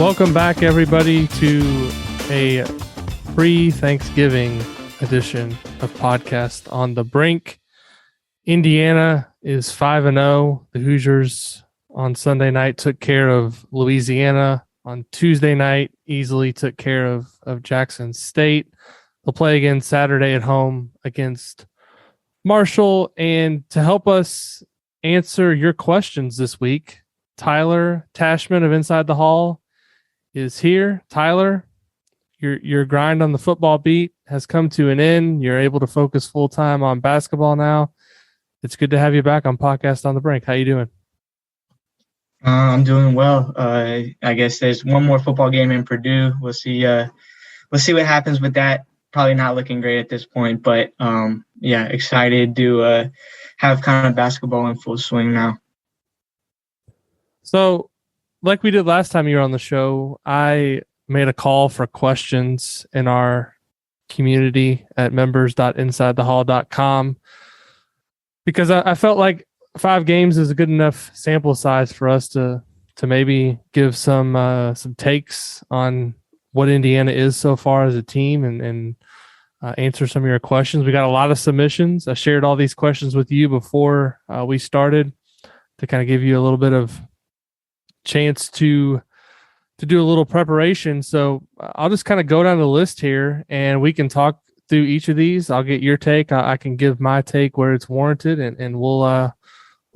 Welcome back, everybody, to a pre-Thanksgiving edition of Podcast on the Brink. Indiana is 5-0. The Hoosiers on Sunday night took care of Louisiana. On Tuesday night, easily took care of Jackson State. They'll play again Saturday at home against Marshall. And to help us answer your questions this week, Tyler Tachman of Inside the Hall is here. Tyler, your grind on the football beat has come to an end. You're able to focus full time on basketball now. It's good to have you back on Podcast on the Brink. How you doing? I'm doing well. I guess there's one more football game in Purdue. We'll see what happens with that. Probably not looking great at this point, but excited to have kind of basketball in full swing now. So, like we did last time you were on the show, I made a call for questions in our community at members.insidethehall.com because I felt like 5 games is a good enough sample size for us to maybe give some takes on what Indiana is so far as a team and answer some of your questions. We got a lot of submissions. I shared all these questions with you before we started to kind of give you a little bit of chance to do a little preparation. So I'll just kind of go down the list here and we can talk through each of these. I'll get your take. I can give my take where it's warranted and we'll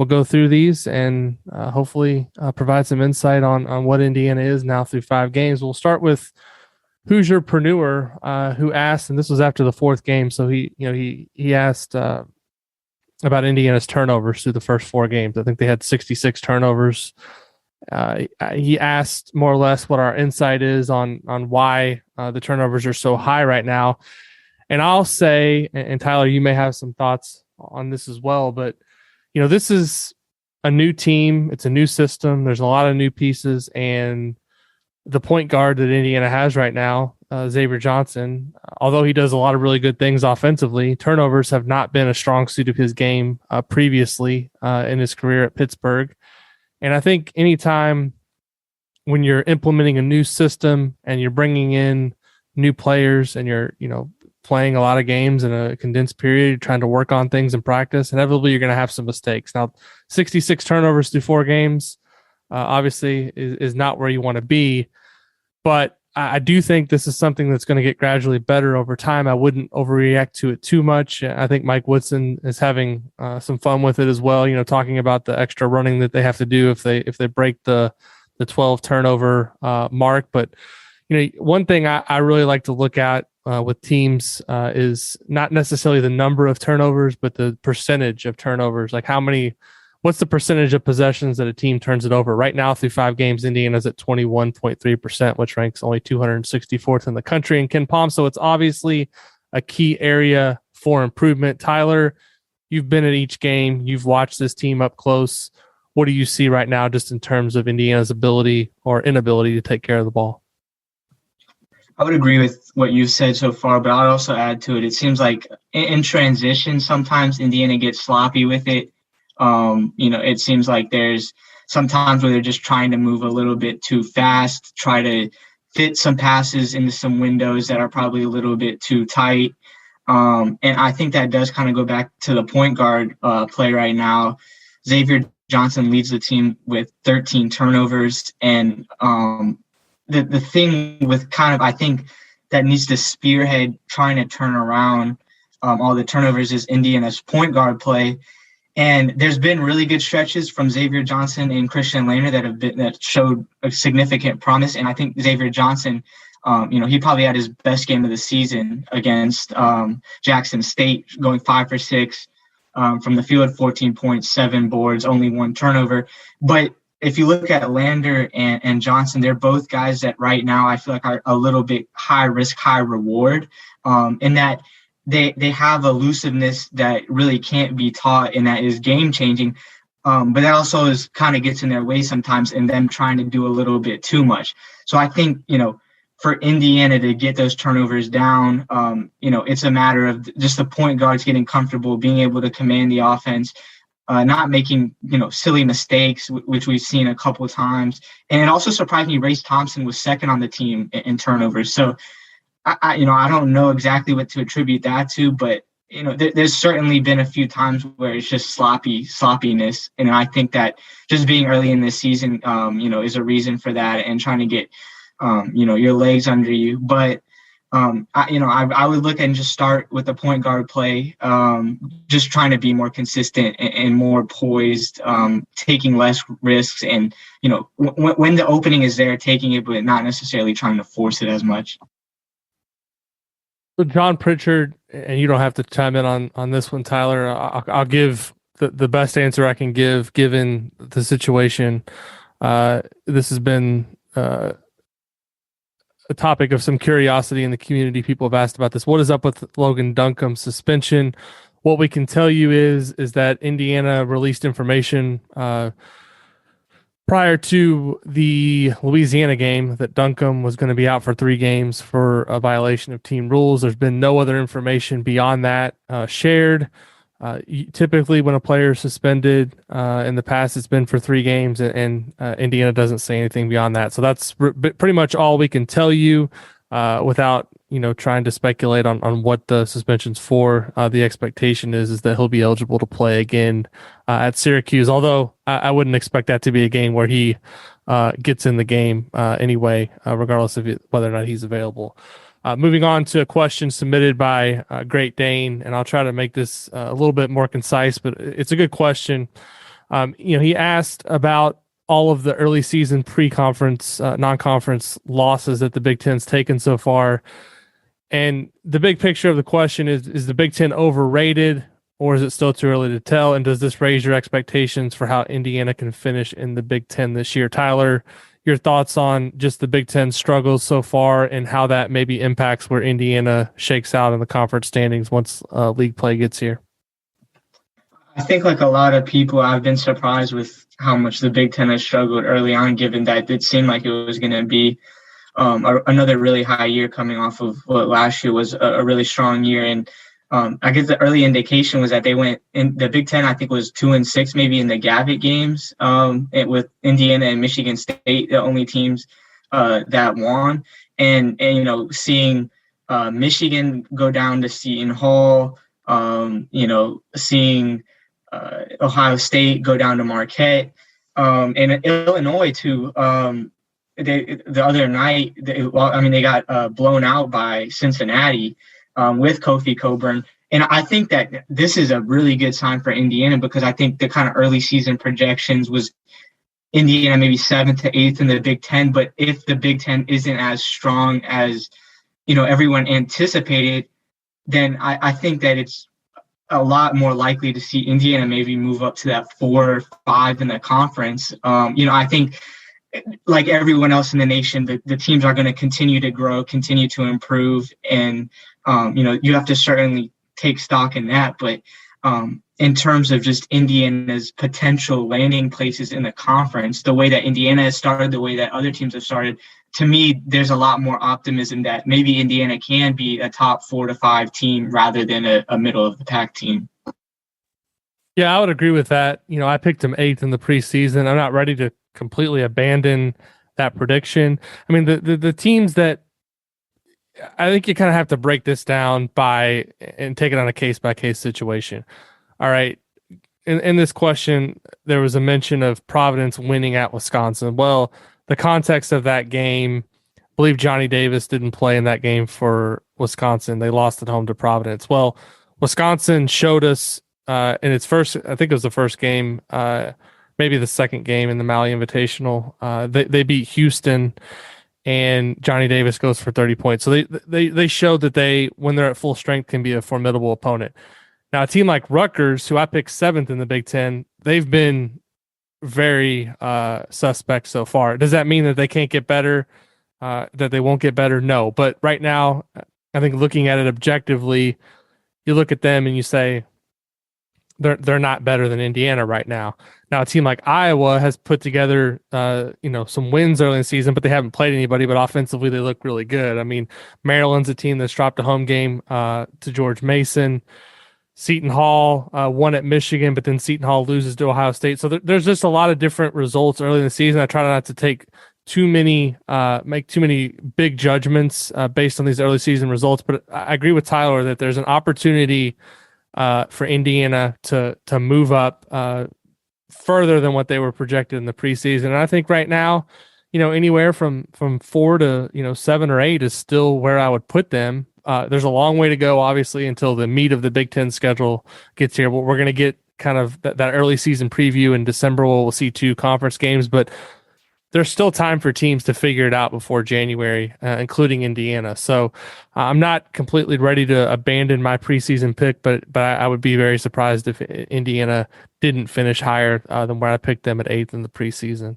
go through these and hopefully provide some insight on what Indiana is now through 5 games. We'll start with Hoosier Preneur, who asked, and this was after the 4th game. So he asked about Indiana's turnovers through the first 4 games. I think they had 66 turnovers. He asked more or less what our insight is on why the turnovers are so high right now. And I'll say, and Tyler, you may have some thoughts on this as well, but this is a new team. It's a new system. There's a lot of new pieces, and the point guard that Indiana has right now, Xavier Johnson, although he does a lot of really good things offensively, turnovers have not been a strong suit of his game previously in his career at Pittsburgh. And I think anytime when you're implementing a new system and you're bringing in new players and you're, playing a lot of games in a condensed period, trying to work on things in practice, inevitably you're going to have some mistakes. Now, 66 turnovers through 4 games, obviously is not where you want to be, but I do think this is something that's going to get gradually better over time. I wouldn't overreact to it too much. I think Mike Woodson is having some fun with it as well, talking about the extra running that they have to do if they break the 12 turnover mark. But, one thing I really like to look at with teams is not necessarily the number of turnovers, but the percentage of turnovers. Like what's the percentage of possessions that a team turns it over? Right now, through 5 games, Indiana's at 21.3%, which ranks only 264th in the country in Ken Palm. So it's obviously a key area for improvement. Tyler, you've been at each game. You've watched this team up close. What do you see right now just in terms of Indiana's ability or inability to take care of the ball? I would agree with what you've said so far, but I'd also add to it. It seems like in transition, sometimes Indiana gets sloppy with it. It seems like there's sometimes where they're just trying to move a little bit too fast, try to fit some passes into some windows that are probably a little bit too tight. And I think that does kind of go back to the point guard play right now. Xavier Johnson leads the team with 13 turnovers. And the thing with I think that needs to spearhead trying to turn around all the turnovers is Indiana's point guard play. And there's been really good stretches from Xavier Johnson and Christian Laettner that showed a significant promise. And I think Xavier Johnson, he probably had his best game of the season against Jackson State, going 5 for 6 from the field, 14 points, 7 boards, only 1 turnover. But if you look at Lander and Johnson, they're both guys that right now I feel like are a little bit high risk, high reward, in that they have elusiveness that really can't be taught, and that is game changing. But that also kind of gets in their way sometimes, and them trying to do a little bit too much. So I think, for Indiana to get those turnovers down, it's a matter of just the point guards getting comfortable, being able to command the offense, not making, silly mistakes, which we've seen a couple of times. And it also surprised me Race Thompson was second on the team in turnovers. So, I don't know exactly what to attribute that to, but, there's certainly been a few times where it's just sloppiness. And I think that just being early in this season, is a reason for that, and trying to get, your legs under you. But, I would look and just start with the point guard play, just trying to be more consistent and more poised, taking less risks, and, when the opening is there, taking it, but not necessarily trying to force it as much. So John Pritchard, and you don't have to chime in on this one, Tyler. I'll give the best answer I can give given the situation. This has been a topic of some curiosity in the community. People have asked about this. What is up with Logan Dunkam's suspension? What we can tell you is that Indiana released information prior to the Louisiana game that Duncombe was going to be out for 3 games for a violation of team rules. There's been no other information beyond that shared. Typically, when a player is suspended in the past, it's been for 3 games, and Indiana doesn't say anything beyond that. So that's pretty much all we can tell you without trying to speculate on what the suspension's for. The expectation is that he'll be eligible to play again at Syracuse, although I wouldn't expect that to be a game where he gets in the game anyway, regardless of whether or not he's available. Moving on to a question submitted by Great Dane, and I'll try to make this a little bit more concise, but it's a good question. He asked about all of the early season pre-conference, non-conference losses that the Big Ten's taken so far. And the big picture of the question is the Big Ten overrated, or is it still too early to tell? And does this raise your expectations for how Indiana can finish in the Big Ten this year? Tyler, your thoughts on just the Big Ten struggles so far and how that maybe impacts where Indiana shakes out in the conference standings once league play gets here? I think, like a lot of people, I've been surprised with how much the Big Ten has struggled early on, given that it seemed like it was going to be another really high year coming off of what last year was a really strong year. And I guess the early indication was that they went in the Big Ten, I think was 2-6, maybe in the Gavitt games, with Indiana and Michigan State, the only teams that won. And seeing Michigan go down to Seton Hall, seeing Ohio State go down to Marquette, and Illinois too. The other night, they got blown out by Cincinnati with Kofi Cockburn. And I think that this is a really good sign for Indiana, because I think the kind of early season projections was Indiana maybe 7th to 8th in the Big Ten. But if the Big Ten isn't as strong as, everyone anticipated, then I think that it's a lot more likely to see Indiana maybe move up to that 4 or 5 in the conference. I think, like everyone else in the nation, the teams are going to continue to grow, continue to improve. And, you have to certainly take stock in that. But in terms of just Indiana's potential landing places in the conference, the way that Indiana has started, the way that other teams have started, to me, there's a lot more optimism that maybe Indiana can be a top 4 to 5 team rather than a middle of the pack team. Yeah, I would agree with that. I picked them 8th in the preseason. I'm not ready to completely abandon that prediction. I mean, the teams that I think you kind of have to break this down and take it on a case-by-case situation. All right. In this question, there was a mention of Providence winning at Wisconsin. Well, the context of that game, I believe Johnny Davis didn't play in that game for Wisconsin. They lost at home to Providence. Well, Wisconsin showed us in its first, I think it was the first game, maybe the second game in the Maui Invitational. They beat Houston, and Johnny Davis goes for 30 points. So they showed that they, when they're at full strength, can be a formidable opponent. Now, a team like Rutgers, who I picked 7th in the Big Ten, they've been very suspect so far. Does that mean that they can't get better, that they won't get better? No. But right now, I think looking at it objectively, you look at them and you say, they're not better than Indiana right now. Now, a team like Iowa has put together, some wins early in the season, but they haven't played anybody. But offensively, they look really good. I mean, Maryland's a team that's dropped a home game to George Mason. Seton Hall won at Michigan, but then Seton Hall loses to Ohio State. So there's just a lot of different results early in the season. I try not to take make too many big judgments based on these early season results. But I agree with Tyler that there's an opportunity for Indiana to move up further than what they were projected in the preseason. And I think right now, anywhere from 4 to 7 or 8 is still where I would put them. There's a long way to go, obviously, until the meat of the Big Ten schedule gets here. But we're going to get kind of that early season preview in December. We'll see 2 conference games, but there's still time for teams to figure it out before January, including Indiana. So I'm not completely ready to abandon my preseason pick, but I would be very surprised if Indiana didn't finish higher than where I picked them at 8th in the preseason.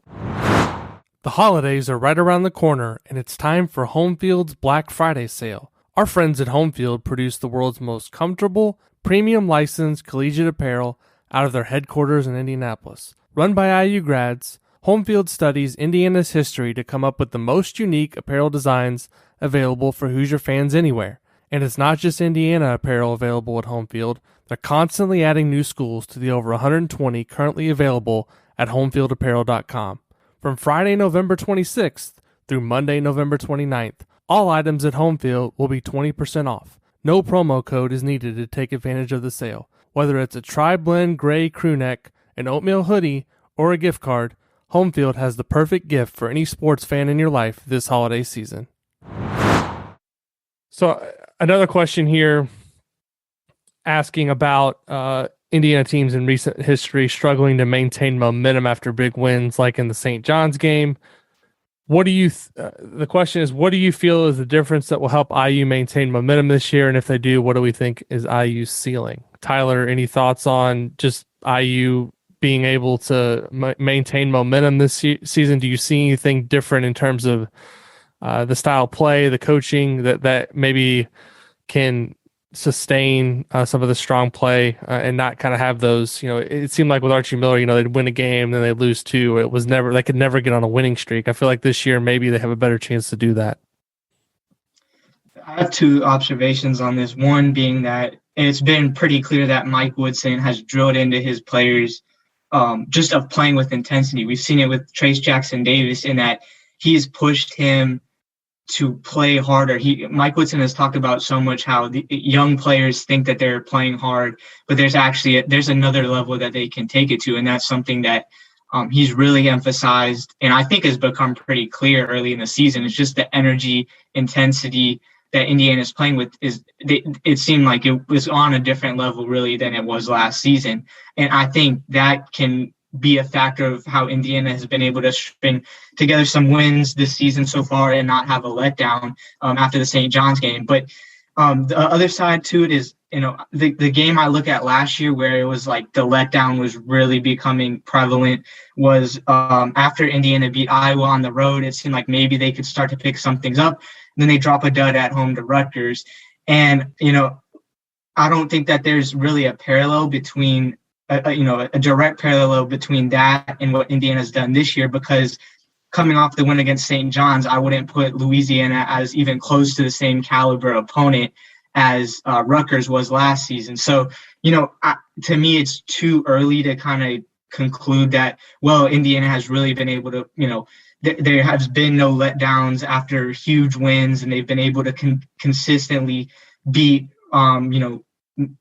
The holidays are right around the corner, and it's time for Homefield's Black Friday sale. Our friends at Homefield produce the world's most comfortable, premium licensed collegiate apparel out of their headquarters in Indianapolis. Run by IU grads, Homefield studies Indiana's history to come up with the most unique apparel designs available for Hoosier fans anywhere. And it's not just Indiana apparel available at Homefield. They're constantly adding new schools to the over 120 currently available at homefieldapparel.com. From Friday, November 26th through Monday, November 29th, all items at Homefield will be 20% off. No promo code is needed to take advantage of the sale. Whether it's a tri-blend gray crew neck, an oatmeal hoodie, or a gift card, Homefield has the perfect gift for any sports fan in your life this holiday season. So another question here asking about Indiana teams in recent history struggling to maintain momentum after big wins like in the St. John's game. What do you the question is, what do you feel is the difference that will help IU maintain momentum this year? And if they do, what do we think is IU's ceiling? Tyler, any thoughts on just IU being able to maintain momentum this season? Do you see anything different in terms of the style of play, the coaching that maybe can sustain some of the strong play and not kind of have those, it seemed like with Archie Miller, they'd win a game, then they'd lose 2. They could never get on a winning streak. I feel like this year, maybe they have a better chance to do that. I have 2 observations on this. One being that it's been pretty clear that Mike Woodson has drilled into his players just of playing with intensity. We've seen it with Trace Jackson Davis in that he's pushed him to play harder. Mike Woodson has talked about so much how the young players think that they're playing hard, but there's another level that they can take it to, and that's something that he's really emphasized, and I think has become pretty clear early in the season. It's just the energy, intensity that Indiana's playing with it seemed like it was on a different level really than it was last season, and I think that can be a factor of how Indiana has been able to string together some wins this season so far and not have a letdown after the St. John's game. But the other side to it is, the game I look at last year where it was like the letdown was really becoming prevalent was after Indiana beat Iowa on the road. It seemed like maybe they could start to pick some things up. And then they drop a dud at home to Rutgers. And, I don't think that there's really a parallel between a direct parallel between that and what Indiana's done this year, because coming off the win against St. John's, I wouldn't put Louisiana as even close to the same caliber opponent as Rutgers was last season. So, to me, it's too early to kind of conclude that, well, Indiana has really been able to, there has been no letdowns after huge wins, and they've been able to consistently beat,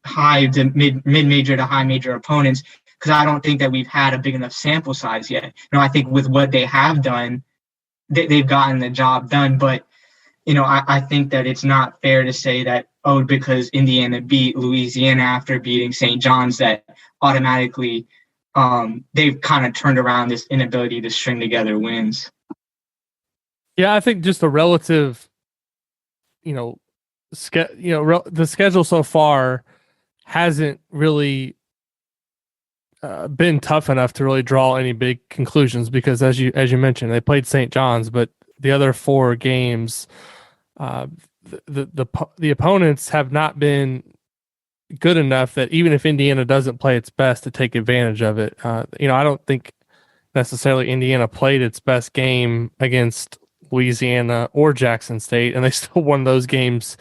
high to mid-major to high major opponents, because I don't think that we've had a big enough sample size yet. I think with what they have done, they've gotten the job done. But, I think that it's not fair to say that, because Indiana beat Louisiana after beating St. John's, that automatically they've kind of turned around this inability to string together wins. Yeah, I think just the relative, the schedule so far hasn't really been tough enough to really draw any big conclusions, because as you mentioned, they played St. John's, but the other 4 games, the opponents have not been good enough that even if Indiana doesn't play its best, to take advantage of it. I don't think necessarily Indiana played its best game against Louisiana or Jackson State, and they still won those games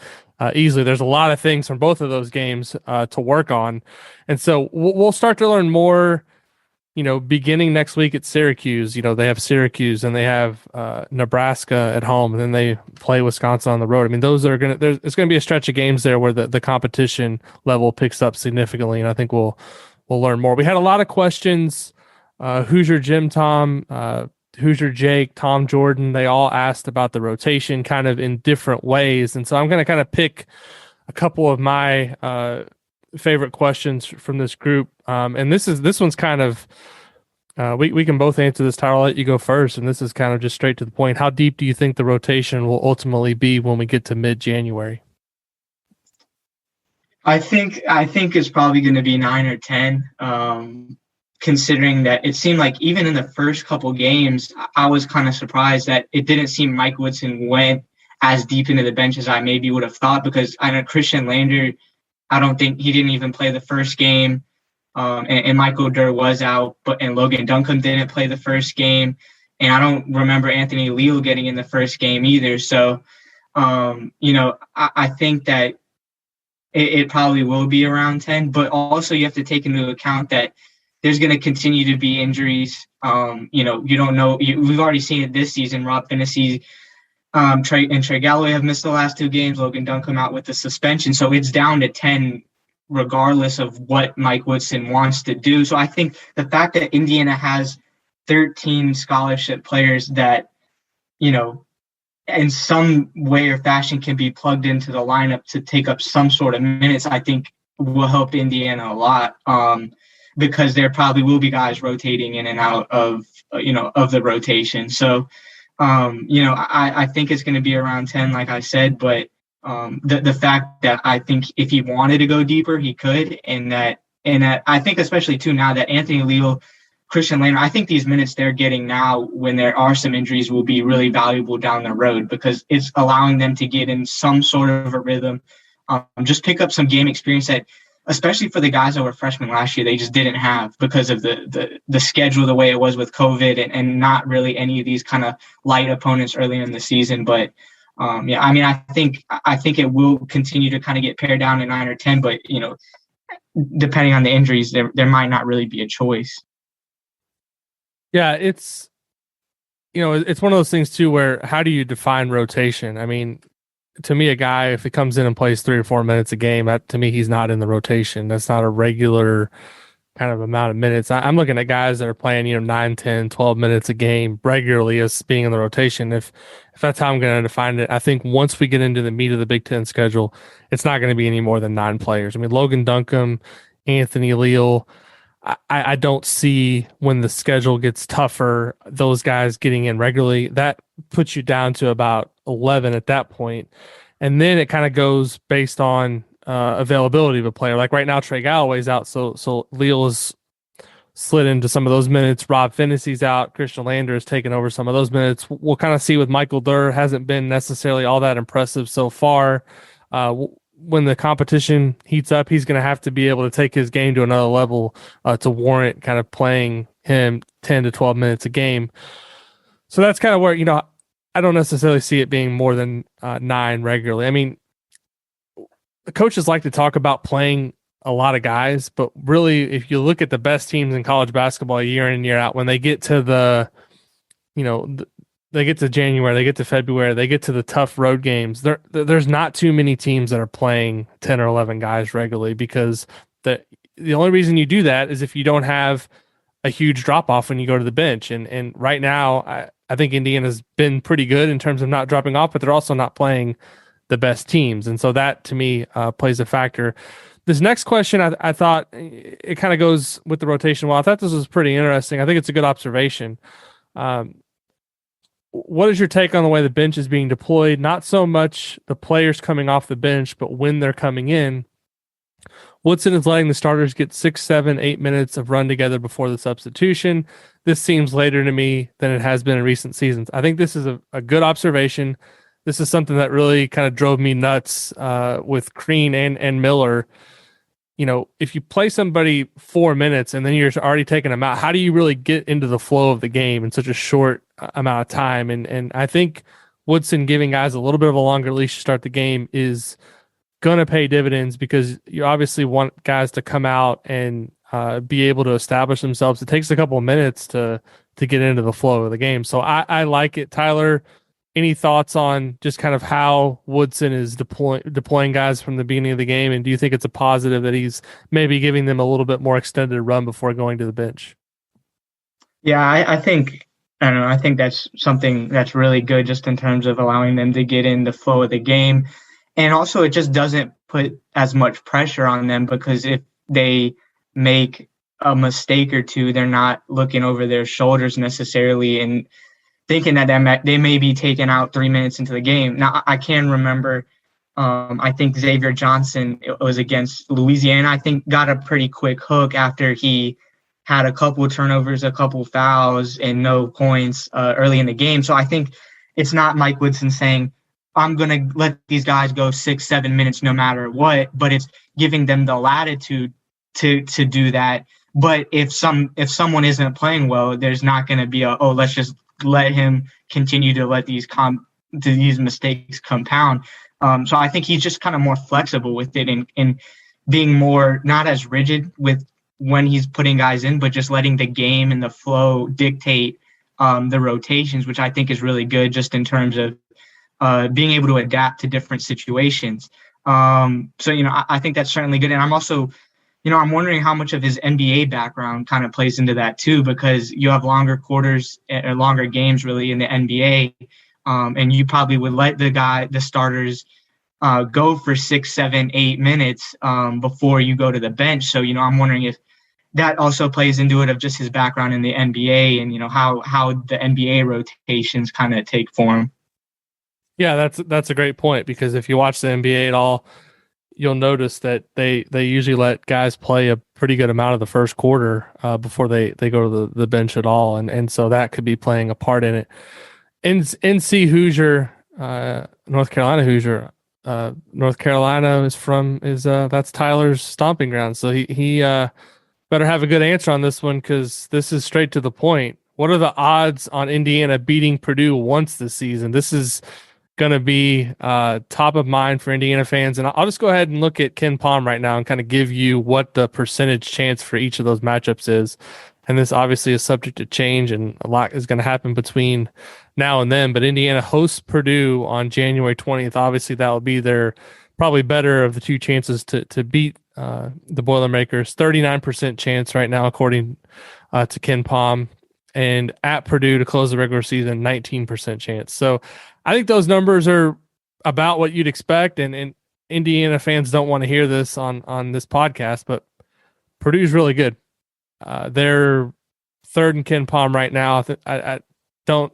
easily. There's a lot of things from both of those games to work on. And so we'll start to learn more, beginning next week at Syracuse. They have Syracuse and they have Nebraska at home, and then they play Wisconsin on the road. I mean, those are it's going to be a stretch of games there where the competition level picks up significantly, and I think we'll learn more. We had a lot of questions. Hoosier Jim Tom, Hoosier Jake, Tom Jordan, they all asked about the rotation kind of in different ways. And so I'm going to kind of pick a couple of my favorite questions from this group. And this one's kind of, we can both answer this. Tyler, I'll let you go first. And this is kind of just straight to the point. How deep do you think the rotation will ultimately be when we get to mid-January? I think it's probably going to be 9 or 10. Considering that it seemed like even in the first couple games, I was kind of surprised that it didn't seem Mike Woodson went as deep into the bench as I maybe would have thought, because I know Christian Lander, I don't think he didn't even play the first game. And Michael Durr was out, and Logan Duncombe didn't play the first game. And I don't remember Anthony Leal getting in the first game either. So, I think that it probably will be around 10, but also you have to take into account that there's going to continue to be injuries. You don't know. We've already seen it this season. Rob Finney, Trey Galloway have missed the last 2 games. Logan Duncombe out with the suspension. So it's down to 10 regardless of what Mike Woodson wants to do. So I think the fact that Indiana has 13 scholarship players that, in some way or fashion can be plugged into the lineup to take up some sort of minutes, I think will help Indiana a lot. Because there probably will be guys rotating in and out of the rotation. So, I think it's going to be around 10, like I said, but the fact that I think if he wanted to go deeper, he could. And that I think especially too, now that Anthony Leal, Christian Lander, I think these minutes they're getting now when there are some injuries will be really valuable down the road, because it's allowing them to get in some sort of a rhythm, just pick up some game experience that, especially for the guys that were freshmen last year, they just didn't have because of the schedule, the way it was with COVID and not really any of these kind of light opponents early in the season. But I think it will continue to kind of get pared down to 9 or 10, but depending on the injuries, there might not really be a choice. Yeah, it's it's one of those things too where how do you define rotation? I mean, to me, a guy, if he comes in and plays 3 or 4 minutes a game, to me, he's not in the rotation. That's not a regular kind of amount of minutes. I'm looking at guys that are playing, 9, 10, 12 minutes a game regularly as being in the rotation. If that's how I'm going to define it, I think once we get into the meat of the Big Ten schedule, it's not going to be any more than 9 players. I mean, Logan Duncombe, Anthony Leal, I don't see when the schedule gets tougher, those guys getting in regularly. That puts you down to about 11 at that point. And then it kind of goes based on availability of a player. Like right now, Trey Galloway's out, so Leal is slid into some of those minutes. Rob Finney's out. Christian Lander has taken over some of those minutes. We'll kind of see with Michael Durr. Hasn't been necessarily all that impressive so far. When the competition heats up, he's going to have to be able to take his game to another level to warrant kind of playing him 10 to 12 minutes a game. So that's kind of where, I don't necessarily see it being more than 9 regularly. I mean, the coaches like to talk about playing a lot of guys, but really, if you look at the best teams in college basketball year in and year out, when they get to they get to January, they get to February, they get to the tough road games, there's not too many teams that are playing 10 or 11 guys regularly, because the only reason you do that is if you don't have a huge drop-off when you go to the bench. And right now, I think Indiana's been pretty good in terms of not dropping off, but they're also not playing the best teams. And so that, to me, plays a factor. This next question, I thought it kind of goes with the rotation. Well, I thought this was pretty interesting. I think it's a good observation. What is your take on the way the bench is being deployed? Not so much the players coming off the bench, but when they're coming in. Woodson is letting the starters get 6, 7, 8 minutes of run together before the substitution. This seems later to me than it has been in recent seasons. I think this is a good observation. This is something that really kind of drove me nuts with Crean and Miller. If you play somebody 4 minutes and then you're already taking them out, how do you really get into the flow of the game in such a short amount of time? And I think Woodson giving guys a little bit of a longer leash to start the game is going to pay dividends because you obviously want guys to come out and be able to establish themselves. It takes a couple of minutes to get into the flow of the game. So I like it. Tyler, any thoughts on just kind of how Woodson is deploying guys from the beginning of the game? And do you think it's a positive that he's maybe giving them a little bit more extended run before going to the bench? Yeah, I think, I don't know, I think that's something that's really good just in terms of allowing them to get in the flow of the game. And also it just doesn't put as much pressure on them because if they make a mistake or two, they're not looking over their shoulders necessarily and thinking that they may be taken out 3 minutes into the game. Now, I can remember, I think Xavier Johnson, it was against Louisiana, I think got a pretty quick hook after he had a couple of turnovers, a couple of fouls, and no points early in the game. So I think it's not Mike Woodson saying, I'm going to let these guys go 6-7 minutes no matter what, but it's giving them the latitude to do that. But if someone isn't playing well, there's not going to be let's just let him continue to let these mistakes compound. So I think he's just kind of more flexible with it and being more not as rigid with when he's putting guys in, but just letting the game and the flow dictate the rotations, which I think is really good just in terms of being able to adapt to different situations. So, I think that's certainly good. And I'm also, I'm wondering how much of his NBA background kind of plays into that too, because you have longer quarters or longer games really in the NBA. And you probably would let the starters go for 6, 7, 8 minutes before you go to the bench. So, I'm wondering if that also plays into it of just his background in the NBA and, how the NBA rotations kind of take form. Yeah, that's a great point, because if you watch the NBA at all, you'll notice that they usually let guys play a pretty good amount of the first quarter before they go to the bench at all. And so that could be playing a part in it. NC Hoosier, North Carolina Hoosier, North Carolina that's Tyler's stomping ground. So he better have a good answer on this one, because this is straight to the point. What are the odds on Indiana beating Purdue once this season? This is going to be top of mind for Indiana fans. And I'll just go ahead and look at Ken Palm right now and kind of give you what the percentage chance for each of those matchups is. And this obviously is subject to change, and a lot is going to happen between now and then. But Indiana hosts Purdue on January 20th. Obviously, that will be their probably better of the two chances to beat the Boilermakers. 39% chance right now, according to Ken Palm. And at Purdue to close the regular season, 19% chance. So I think those numbers are about what you'd expect. And Indiana fans don't want to hear this on this podcast, but Purdue's really good. They're third in Ken Palm right now. I don't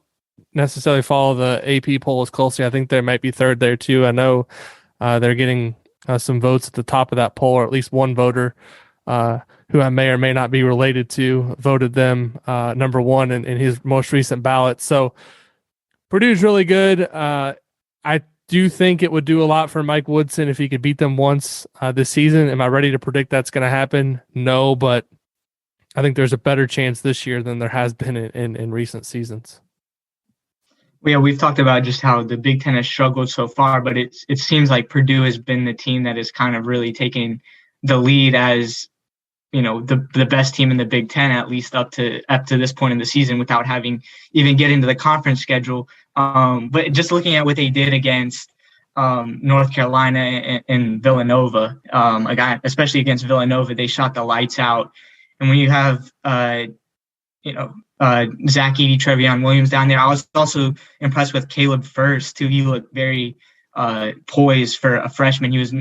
necessarily follow the AP poll as closely. I think they might be third there too. I know they're getting some votes at the top of that poll, or at least one voter who I may or may not be related to voted them number one in his most recent ballot. So Purdue's really good. I do think it would do a lot for Mike Woodson if he could beat them once this season. Am I ready to predict that's going to happen? No, but I think there's a better chance this year than there has been in recent seasons. Yeah, we've talked about just how the Big Ten has struggled so far, but it seems like Purdue has been the team that is kind of really taking the lead as, the best team in the Big Ten, at least up to this point in the season, without having even get into the conference schedule. But just looking at what they did against North Carolina and Villanova, especially against Villanova, they shot the lights out. And when you have, Zach Edey, Trevion Williams down there, I was also impressed with Caleb First, too. He looked very poised for a freshman. He was,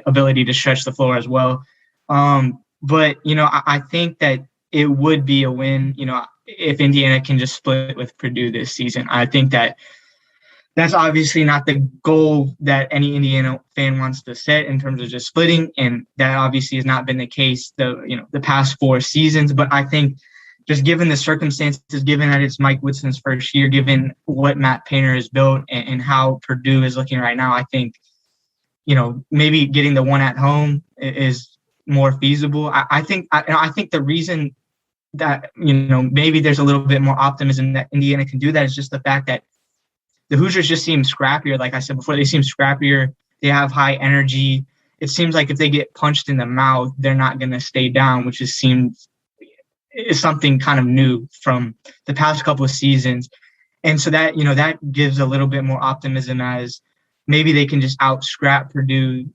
ability to stretch the floor as well. But, I think that it would be a win, if Indiana can just split with Purdue this season. I think that's obviously not the goal that any Indiana fan wants to set in terms of just splitting. And that obviously has not been the case the past 4 seasons. But I think just given the circumstances, given that it's Mike Woodson's first year, given what Matt Painter has built and how Purdue is looking right now, I think, maybe getting the one at home is more feasible. I think the reason that, maybe there's a little bit more optimism that Indiana can do that is just the fact that the Hoosiers just seem scrappier. Like I said before, they seem scrappier They have high energy. It seems like if they get punched in the mouth, they're not going to stay down, which is something kind of new from the past couple of seasons. And so that, that gives a little bit more optimism as maybe they can just out scrap Purdue.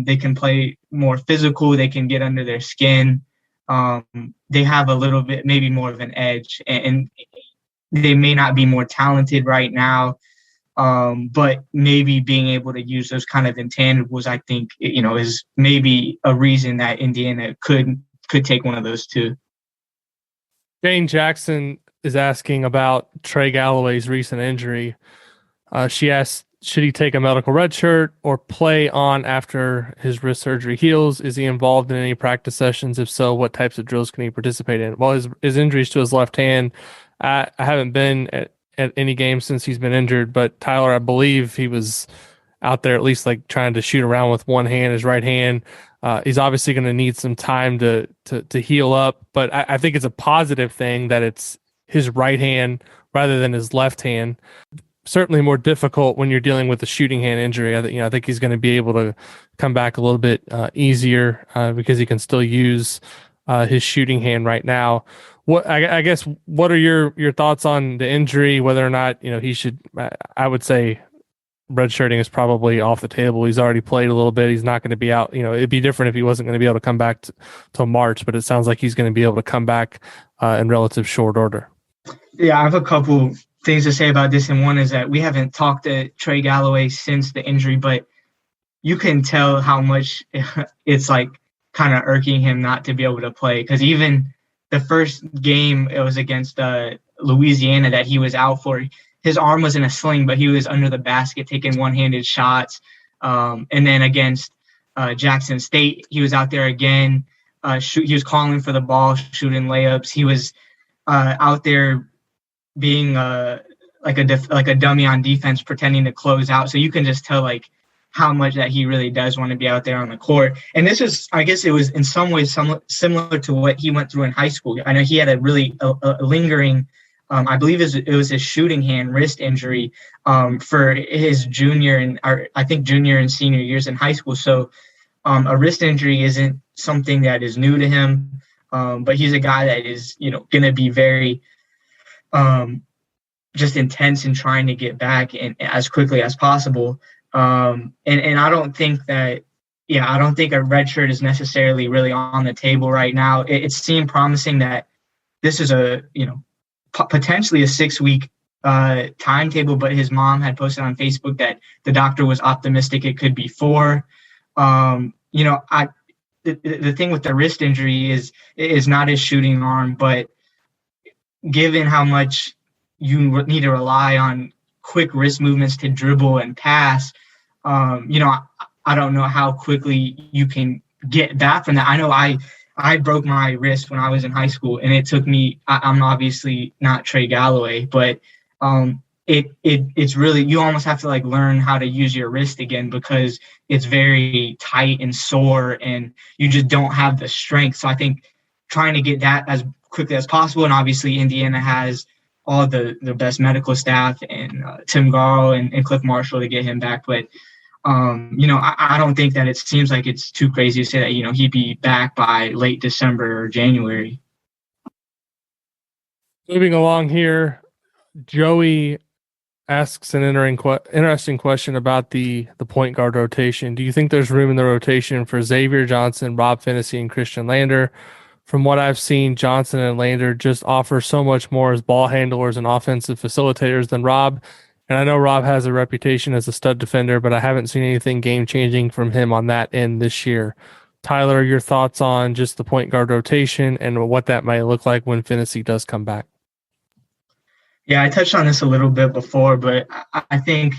They can play more physical. They can get under their skin. They have a little bit, maybe more of an edge, and they may not be more talented right now. But maybe being able to use those kind of intangibles, I think, is maybe a reason that Indiana could take one of those two. Jane Jackson is asking about Trey Galloway's recent injury. She asked, should he take a medical red shirt or play on after his wrist surgery heals? Is he involved in any practice sessions? If so, what types of drills can he participate in? Well, his injuries to his left hand, I haven't been at any game since he's been injured, but Tyler, I believe he was out there at least like trying to shoot around with one hand, his right hand. He's obviously going to need some time to heal up, but I think it's a positive thing that it's his right hand rather than his left hand. Certainly more difficult when you're dealing with a shooting hand injury. I think he's going to be able to come back a little bit easier because he can still use his shooting hand right now. What I guess what are your thoughts on the injury? Whether or not he should? I would say redshirting is probably off the table. He's already played a little bit. He's not going to be out. It'd be different if he wasn't going to be able to come back till March, but it sounds like he's going to be able to come back in relative short order. Yeah, I have a couple things to say about this, and one is that we haven't talked to Trey Galloway since the injury, but you can tell how much it's like kind of irking him not to be able to play, because even the first game, it was against Louisiana that he was out for. His arm was in a sling, but he was under the basket taking one-handed shots. And then against Jackson State, he was out there again. He was calling for the ball, shooting layups. He was out there being like a dummy on defense, pretending to close out. So you can just tell like how much that he really does want to be out there on the court. And this is, I guess it was in some ways similar to what he went through in high school. I know he had a really lingering, I believe it was his shooting hand wrist injury for his junior and senior years in high school. So a wrist injury isn't something that is new to him, but he's a guy that is, going to be very just intense in trying to get back and as quickly as possible. And I don't think a red shirt is necessarily really on the table right now. It seemed promising that this is potentially a 6-week timetable, but his mom had posted on Facebook that the doctor was optimistic it could be 4. The thing with the wrist injury is not his shooting arm, but given how much you need to rely on quick wrist movements to dribble and pass, I don't know how quickly you can get back from that. I know I broke my wrist when I was in high school, and it took me, I'm obviously not Trey Galloway, but it's really, you almost have to like learn how to use your wrist again because it's very tight and sore and you just don't have the strength. So I think trying to get that as quickly as possible. And obviously Indiana has all the best medical staff and Tim Garl and Cliff Marshall to get him back. But, I don't think that it seems like it's too crazy to say that, he'd be back by late December or January. Moving along here, Joey asks an interesting question about the point guard rotation. Do you think there's room in the rotation for Xavier Johnson, Rob Finney, and Christian Lander? From what I've seen, Johnson and Lander just offer so much more as ball handlers and offensive facilitators than Rob. And I know Rob has a reputation as a stud defender, but I haven't seen anything game-changing from him on that end this year. Tyler, your thoughts on just the point guard rotation and what that might look like when Finney does come back? Yeah, I touched on this a little bit before, but I think,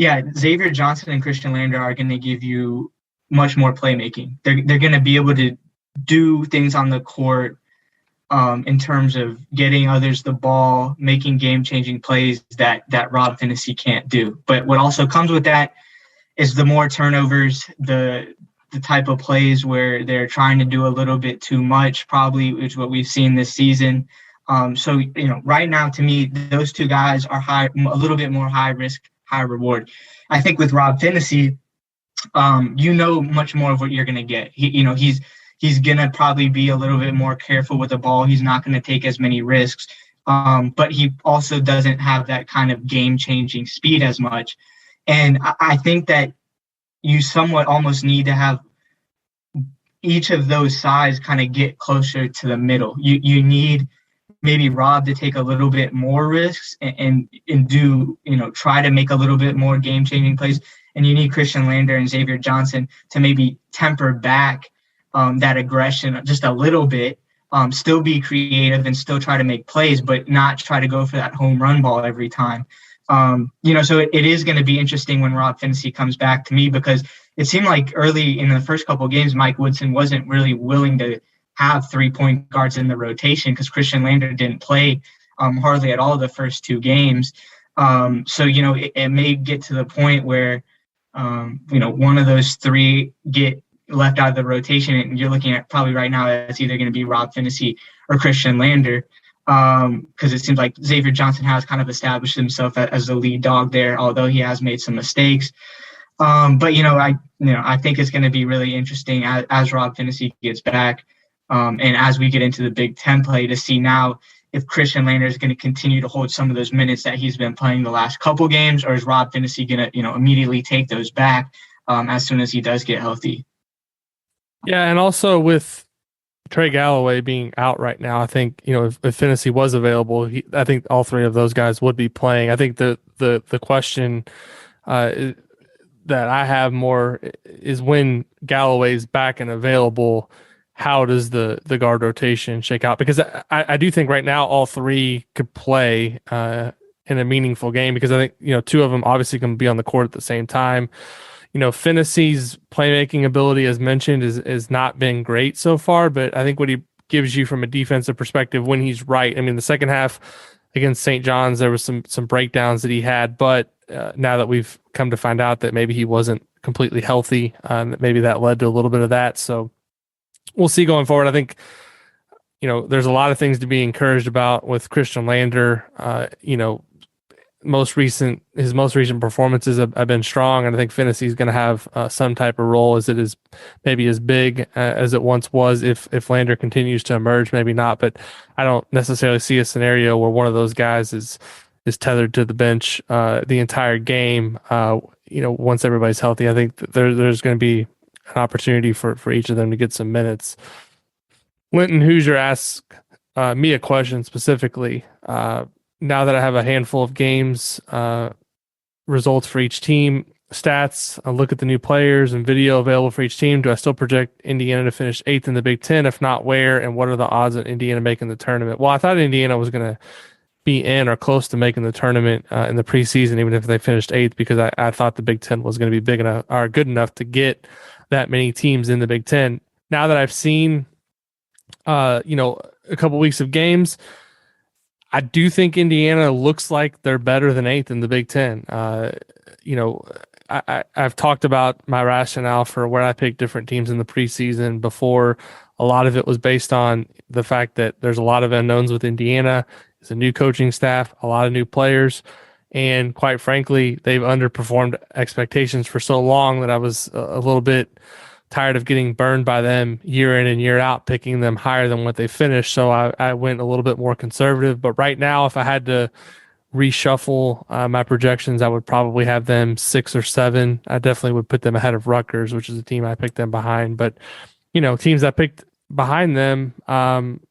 Xavier Johnson and Christian Lander are going to give you much more playmaking. They're going to be able to do things on the court in terms of getting others the ball, making game-changing plays that Rob Finney can't do. But what also comes with that is the more turnovers, the type of plays where they're trying to do a little bit too much, probably is what we've seen this season. So right now, to me, those two guys are a little bit more high risk, high reward. I think with Rob Finney, you know much more of what you're going to get. He's going to probably be a little bit more careful with the ball. He's not going to take as many risks. But he also doesn't have that kind of game-changing speed as much. And I think that you somewhat almost need to have each of those sides kind of get closer to the middle. You need maybe Rob to take a little bit more risks and do, try to make a little bit more game-changing plays. And you need Christian Lander and Xavier Johnson to maybe temper back that aggression just a little bit, still be creative and still try to make plays, but not try to go for that home run ball every time. So it is going to be interesting when Rob Finney comes back to me, because it seemed like early in the first couple of games, Mike Woodson wasn't really willing to have 3-point guards in the rotation because Christian Lander didn't play hardly at all the first 2 games. It may get to the point where, one of those 3 get left out of the rotation, and you're looking at probably right now it's either going to be Rob Finney or Christian Lander, because it seems like Xavier Johnson has kind of established himself as the lead dog there, although he has made some mistakes. I think it's going to be really interesting as Rob Finney gets back, and as we get into the Big Ten play, to see now if Christian Lander is going to continue to hold some of those minutes that he's been playing the last couple games, or is Rob Finney going to immediately take those back as soon as he does get healthy. Yeah, and also with Trey Galloway being out right now, I think if Finney was available, I think all 3 of those guys would be playing. I think the question that I have more is when Galloway's back and available, how does the guard rotation shake out? Because I do think right now all 3 could play in a meaningful game, because I think 2 of them obviously can be on the court at the same time. Finney's playmaking ability, as mentioned, is not been great so far, but I think what he gives you from a defensive perspective when he's right. I mean, the second half against St. John's, there was some breakdowns that he had, but now that we've come to find out that maybe he wasn't completely healthy, maybe that led to a little bit of that. So we'll see going forward. I think, there's a lot of things to be encouraged about with Christian Lander. His most recent performances have been strong, and I think Finney is going to have some type of role, as it is maybe as big as it once was. If Lander continues to emerge, maybe not, but I don't necessarily see a scenario where one of those guys is tethered to the bench the entire game. Once everybody's healthy, I think there's going to be an opportunity for each of them to get some minutes. Linton Hoosier asks me a question specifically. Now that I have a handful of games, results for each team, stats, I look at the new players and video available for each team, do I still project Indiana to finish 8th in the Big Ten? If not, where? And what are the odds of Indiana making the tournament? Well, I thought Indiana was going to be in or close to making the tournament in the preseason, even if they finished 8th, because I thought the Big Ten was going to be big enough or good enough to get that many teams in the Big Ten. Now that I've seen, a couple weeks of games, I do think Indiana looks like they're better than 8th in the Big Ten. I've talked about my rationale for where I picked different teams in the preseason before. A lot of it was based on the fact that there's a lot of unknowns with Indiana. It's a new coaching staff, a lot of new players, and quite frankly, they've underperformed expectations for so long that I was a little bit tired of getting burned by them year in and year out, picking them higher than what they finished. So I went a little bit more conservative. But right now, if I had to reshuffle my projections, I would probably have them 6 or 7. I definitely would put them ahead of Rutgers, which is the team I picked them behind. But, teams I picked behind them,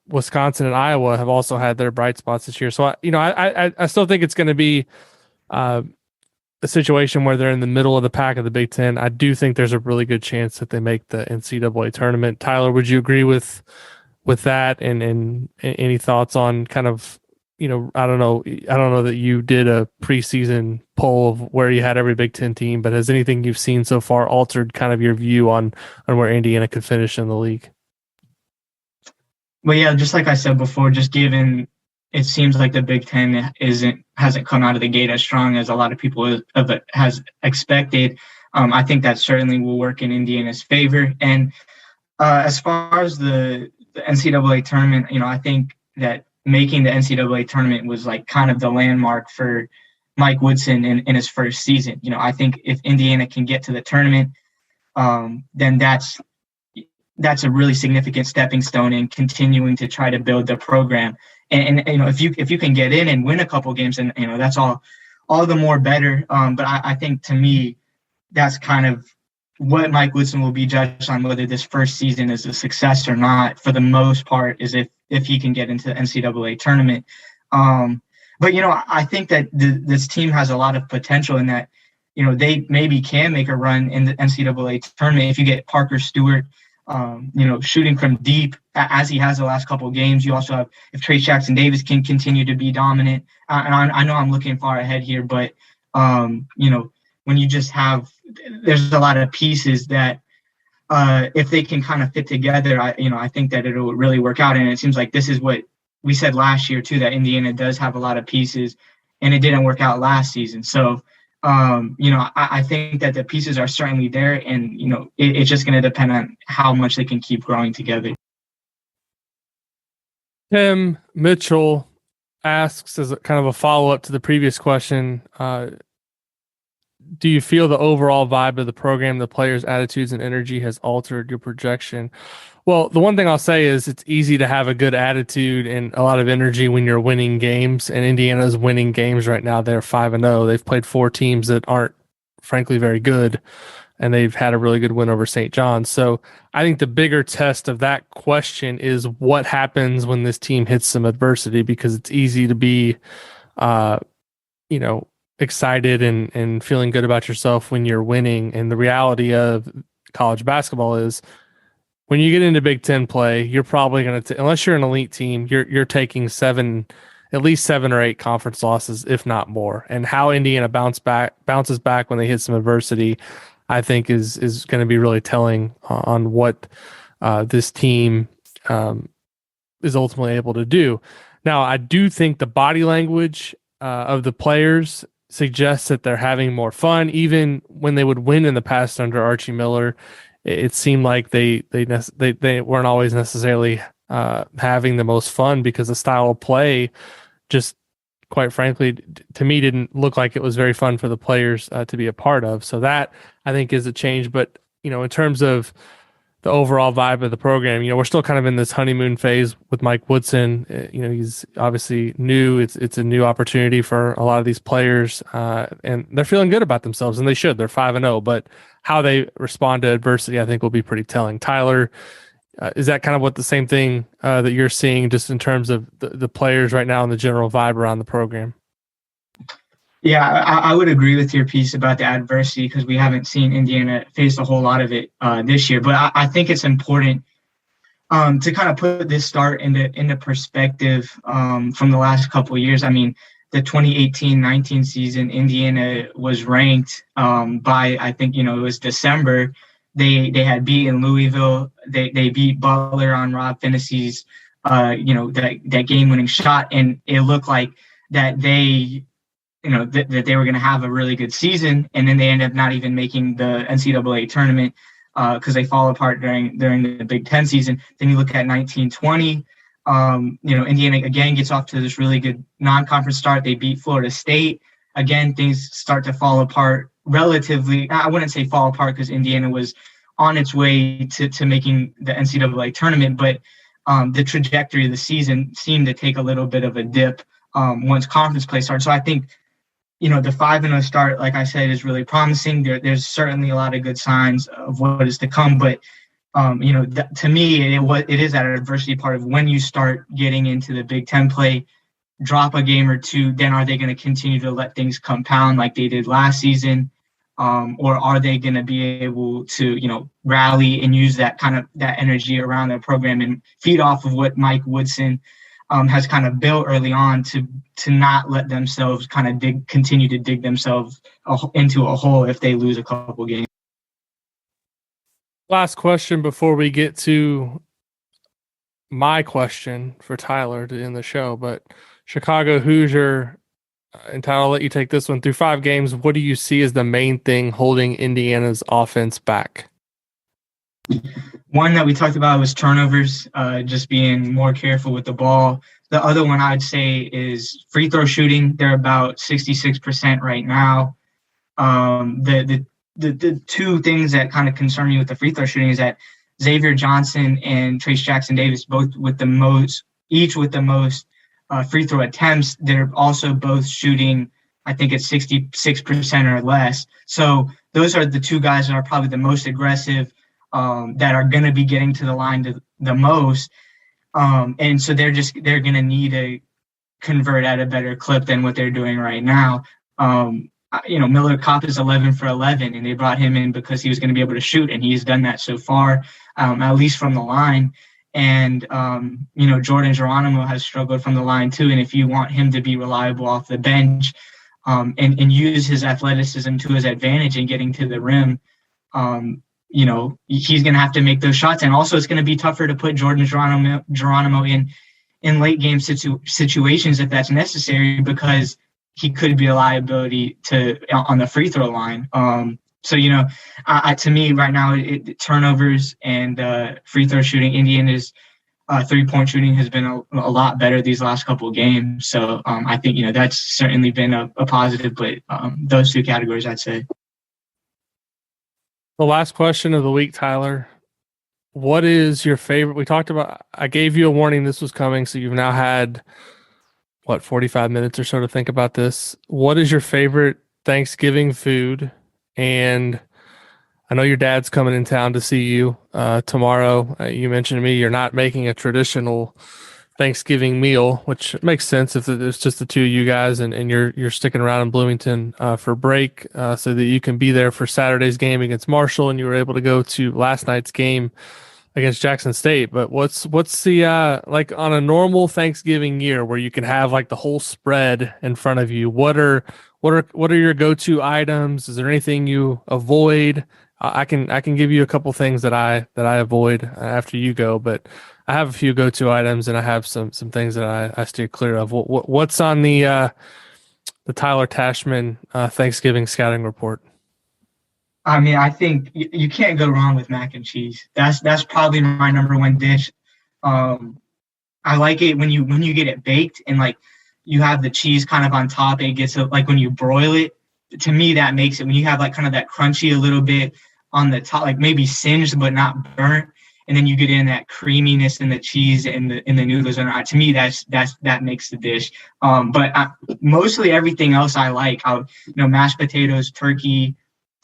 Wisconsin and Iowa, have also had their bright spots this year. So, I still think it's going to be a situation where they're in the middle of the pack of the Big Ten. I do think there's a really good chance that they make the NCAA tournament. Tyler, would you agree with that? And any thoughts on kind of, I don't know that you did a preseason poll of where you had every Big Ten team, but has anything you've seen so far altered kind of your view on where Indiana could finish in the league? Well, yeah, just like I said before, just given it seems like the Big Ten hasn't come out of the gate as strong as a lot of people has expected. I think that certainly will work in Indiana's favor. And as far as the NCAA tournament, I think that making the NCAA tournament was like kind of the landmark for Mike Woodson in his first season. I think if Indiana can get to the tournament, then that's a really significant stepping stone in continuing to try to build the program. And if you can get in and win a couple games, and that's all the more better. But I think, to me, that's kind of what Mike Woodson will be judged on, whether this first season is a success or not, for the most part, is if he can get into the NCAA tournament. But I think that this team has a lot of potential in that, they maybe can make a run in the NCAA tournament if you get Parker Stewart, shooting from deep as he has the last couple of games. You also have, if Trey Jackson Davis can continue to be dominant. And I know I'm looking far ahead here, but when you just have, there's a lot of pieces that if they can kind of fit together, I think that it'll really work out. And it seems like this is what we said last year too, that Indiana does have a lot of pieces, and it didn't work out last season. So I think that the pieces are certainly there, and it's just going to depend on how much they can keep growing together. Tim Mitchell asks, as a kind of a follow-up to the previous question, do you feel the overall vibe of the program, the players' attitudes and energy has altered your projection? Well, the one thing I'll say is it's easy to have a good attitude and a lot of energy when you're winning games, and Indiana's winning games right now. They're 5-0. They've played 4 teams that aren't, frankly, very good, and they've had a really good win over St. John's. So I think the bigger test of that question is what happens when this team hits some adversity, because it's easy to be, excited and feeling good about yourself when you're winning. And the reality of college basketball is when you get into Big Ten play, you're probably going to, unless you're an elite team, you're taking at least 7 or 8 conference losses, if not more. And how Indiana bounces back when they hit some adversity, I think is going to be really telling on what this team is ultimately able to do. Now, I do think the body language of the players suggests that they're having more fun. Even when they would win in the past under Archie Miller, it seemed like they weren't always necessarily having the most fun, because the style of play just, quite frankly, to me, didn't look like it was very fun for the players to be a part of. So that, I think, is a change. But, in terms of the overall vibe of the program, we're still kind of in this honeymoon phase with Mike Woodson. He's obviously new. It's a new opportunity for a lot of these players, and they're feeling good about themselves, and they should. They're 5-0, but how they respond to adversity, I think, will be pretty telling. Tyler, is that kind of what the same thing that you're seeing, just in terms of the players right now and the general vibe around the program? Yeah, I would agree with your piece about the adversity, because we haven't seen Indiana face a whole lot of it this year. But I think it's important to kind of put this start into perspective from the last couple of years. I mean, the 2018-19 season, Indiana was ranked by, I think, it was December. They had beaten Louisville. They beat Butler on Rob Finney's, that game-winning shot, and it looked like that they that they were going to have a really good season, and then they end up not even making the NCAA tournament because they fall apart during the Big Ten season. Then you look at 1920, Indiana again gets off to this really good non-conference start. They beat Florida State. Again, things start to fall apart relatively. I wouldn't say fall apart, because Indiana was on its way to making the NCAA tournament, but the trajectory of the season seemed to take a little bit of a dip once conference play started. So I think, the 5-0 start, like I said, is really promising. There's certainly a lot of good signs of what is to come, but to me, it is that adversity part of when you start getting into the Big Ten play, drop a game or two, then are they going to continue to let things compound like they did last season? Or are they going to be able to, rally and use that energy around their program and feed off of what Mike Woodson has kind of built early on to not let themselves kind of continue to dig themselves into a hole if they lose a couple games. Last question before we get to my question for Tyler to end the show, but Chicago Hoosier, and Tyler, I'll let you take this one. Through 5 games, what do you see as the main thing holding Indiana's offense back? One that we talked about was turnovers, just being more careful with the ball. The other one I'd say is free throw shooting. They're about 66% right now. The the two things that kind of concern me with the free throw shooting is that Xavier Johnson and Trace Jackson Davis each with the most free throw attempts. They're also both shooting, I think it's 66% or less. So those are the two guys that are probably the most aggressive, that are going to be getting to the line the most. And so they're going to need to convert at a better clip than what they're doing right now. Miller Kopp is 11 for 11, and they brought him in because he was going to be able to shoot, and he's done that so far, at least from the line. And, Jordan Geronimo has struggled from the line too. And if you want him to be reliable off the bench, and use his athleticism to his advantage in getting to the rim, he's going to have to make those shots. And also it's going to be tougher to put Jordan Geronimo in late game situations if that's necessary, because he could be a liability on the free throw line. To me right now, turnovers and free throw shooting, Indiana's 3-point shooting has been a lot better these last couple of games. So I think, that's certainly been a positive, but those two categories, I'd say. The last question of the week, Tyler. What is your favorite? We talked about, I gave you a warning this was coming, so you've now had, 45 minutes or so to think about this. What is your favorite Thanksgiving food? And I know your dad's coming in town to see you tomorrow. You mentioned to me you're not making a traditional Thanksgiving meal, which makes sense if it's just the two of you guys and you're sticking around in Bloomington for break so that you can be there for Saturday's game against Marshall, and you were able to go to last night's game against Jackson State. But what's the like on a normal Thanksgiving year where you can have like the whole spread in front of you? What are your go-to items? Is there anything you avoid? I can give you a couple things that I avoid after you go, but I have a few go-to items and I have some things that I steer clear of. What's on the Tyler Tachman Thanksgiving scouting report? I mean, I think you can't go wrong with mac and cheese. That's probably my number one dish. I like it when you get it baked and like you have the cheese kind of on top. It gets like when you broil it. To me, that makes it when you have like kind of that crunchy a little bit on the top, like maybe singed but not burnt, and then you get in that creaminess in the cheese and the noodles. And to me, that makes the dish. But mostly everything else I like. Mashed potatoes, turkey.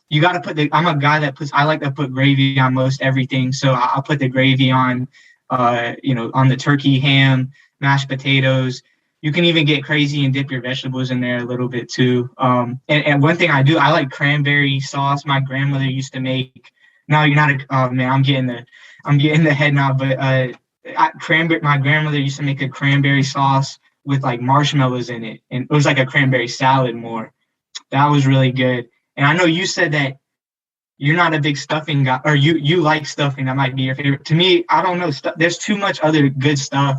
You got to put I'm a guy I like to put gravy on most everything. So I'll put the gravy on, on the turkey, ham, mashed potatoes. You can even get crazy and dip your vegetables in there a little bit too. And one thing I do, I like cranberry sauce. My grandmother used to make. No, you're not. Man, I'm getting the head now. But my grandmother used to make a cranberry sauce with like marshmallows in it, and it was like a cranberry salad more. That was really good. And I know you said that you're not a big stuffing guy, or you like stuffing. That might be your favorite. To me, I don't know. There's too much other good stuff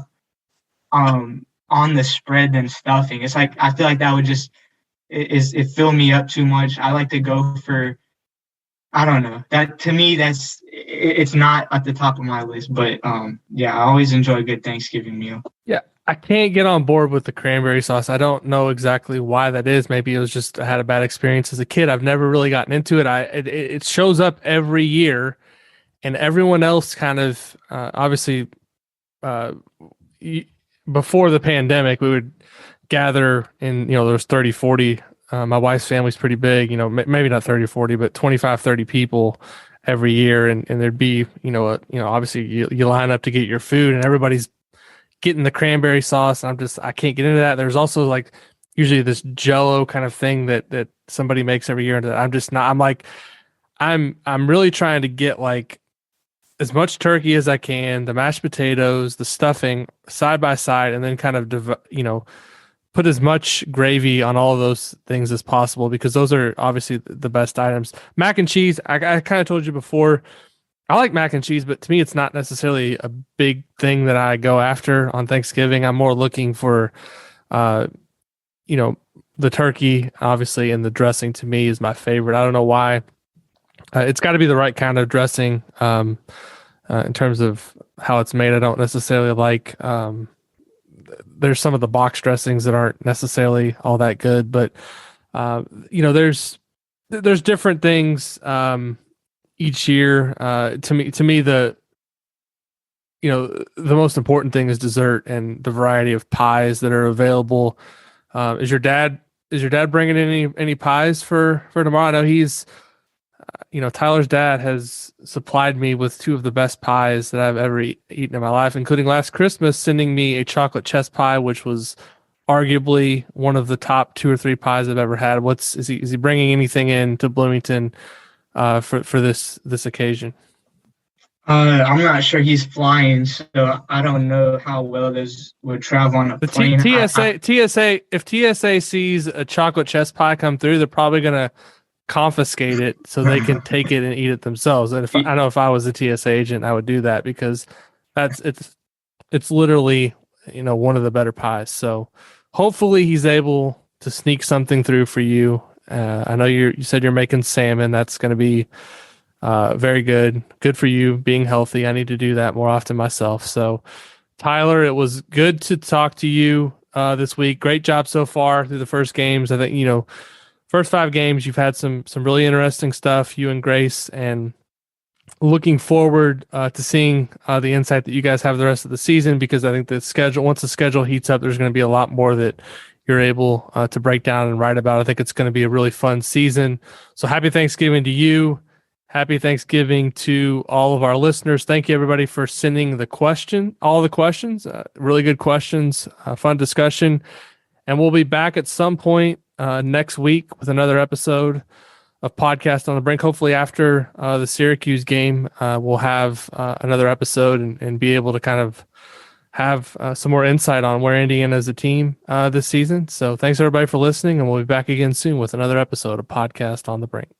on the spread than stuffing. It's like I feel like that would just it fill me up too much. I like to go for, I don't know. That to me, it's not at the top of my list. But I always enjoy a good Thanksgiving meal. Yeah. I can't get on board with the cranberry sauce. I don't know exactly why that is. Maybe it was just I had a bad experience as a kid. I've never really gotten into it. It shows up every year, and everyone else kind of obviously before the pandemic, we would gather in, there was 30, 40. My wife's family's pretty big, maybe not 30 or 40, but 25, 30 people every year. And there'd be, obviously you line up to get your food and everybody's getting the cranberry sauce, and I can't get into that. There's also like usually this Jello kind of thing that somebody makes every year, and I'm just not. I'm really trying to get like as much turkey as I can, the mashed potatoes, the stuffing side by side, and then kind of put as much gravy on all of those things as possible, because those are obviously the best items. Mac and cheese, I kind of told you before. I like mac and cheese, but to me, it's not necessarily a big thing that I go after on Thanksgiving. I'm more looking for, the turkey, obviously, and the dressing to me is my favorite. I don't know why. It's got to be the right kind of dressing in terms of how it's made. I don't necessarily like, there's some of the box dressings that aren't necessarily all that good, but, there's there's different things each year. To me, the most important thing is dessert and the variety of pies that are available. Is your dad bringing any pies for tomorrow? I know he's Tyler's dad has supplied me with two of the best pies that I've ever eaten in my life, including last Christmas sending me a chocolate chess pie, which was arguably one of the top 2 or 3 pies I've ever had. Is he bringing anything in to Bloomington for this occasion? I'm not sure he's flying, so I don't know how well this would travel on a plane. TSA, if TSA sees a chocolate chess pie come through, they're probably gonna confiscate it so they can take it and eat it themselves. And if I was a TSA agent, I would do that because it's literally one of the better pies. So hopefully he's able to sneak something through for you. I know you said you're making salmon. That's going to be very good for you being healthy. I need to do that more often myself. So Tyler, it was good to talk to you this week. Great job so far through the first games. I think first 5 games, you've had some really interesting stuff, you and Grace, and looking forward to seeing the insight that you guys have the rest of the season, because I think once the schedule heats up, there's going to be a lot more that you're able to break down and write about. I think it's going to be a really fun season. So happy Thanksgiving to you. Happy Thanksgiving to all of our listeners. Thank you, everybody, for sending all the questions. Really good questions, fun discussion. And we'll be back at some point next week with another episode of Podcast on the Brink. Hopefully after the Syracuse game, we'll have another episode and be able to kind of have some more insight on where Indiana is a team this season. So thanks everybody for listening, and we'll be back again soon with another episode of Podcast on the Brink.